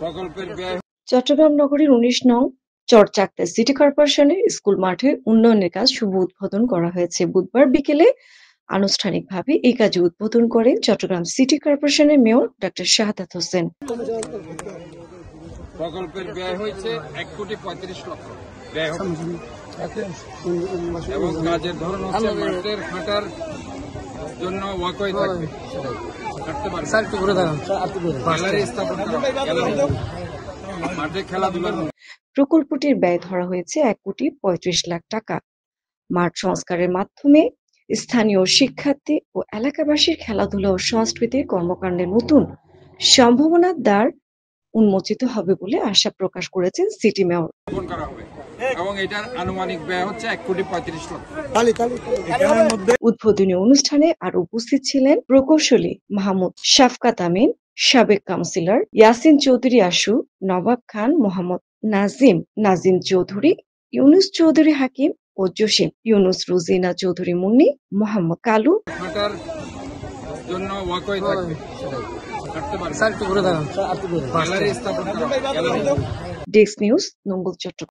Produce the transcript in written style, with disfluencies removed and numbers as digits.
প্রকল্পের ব্যয় চট্টগ্রাম নগরীর ১৯ নং চরচাকতে সিটি কর্পোরেশনের স্কুল মাঠে উন্নয়নের কাজ শুভ উদ্বোধন করা হয়েছে। বুধবার বিকেলে আনুষ্ঠানিকভাবে এই কাজে উদ্বোধন করেন চট্টগ্রাম সিটি কর্পোরেশনের মেয়র ডক্টর শাহাদাত হোসেন। প্রকল্পের ব্যয় হয়েছে ১,৩৫,০০,০০০ ব্যয় হবে এবং কাজের ধরন হচ্ছে মাঠের হাঁটার জন্য ওয়াকওয়ে থাকবে, হাঁটতে পারবে, গ্যালারি স্থাপন করা হবে, গ্যালারি মাঠে খেলাধুলার প্রকল্পটির ব্যয় ধরা হয়েছে ১,৩৫,০০,০০০ টাকা। মাঠ সংস্কারের মাধ্যমে স্থানীয় শিক্ষার্থী ও এলাকাবাসীর খেলাধুলা ও সাংস্কৃতিক কর্মকাণ্ডে নতুন সম্ভাবনার দ্বার উন্মোচিত হবে বলে আশা প্রকাশ করেছেন সিটি মেয়র। স্থাপন করা হবে এবং এটার আনুমানিক ব্যয় হচ্ছে ১,৩৫,০০,০০০। উদ্বোধনী অনুষ্ঠানে আর উপস্থিত ছিলেন প্রকৌশলী মাহমুদ শাফকাত আমিন, সাবেক কাউন্সিলর ইয়াসিন চৌধুরী আশু, নবাব খান, মোহাম্মদ নাজিম চৌধুরী, ইউনুস চৌধুরী হাকিম ও জসিম ইউনুস, রুজিনা চৌধুরী মুন্নি, মোহাম্মদ কালু। হাঁটার জন্য ওয়াকওয়ে থাকবে, হাঁটতে পারবে, গ্যালারি স্থাপন করা হবে, গ্যালারি। ডেস্ক নিউজ, নঙ্গল, চট্টগ্রাম।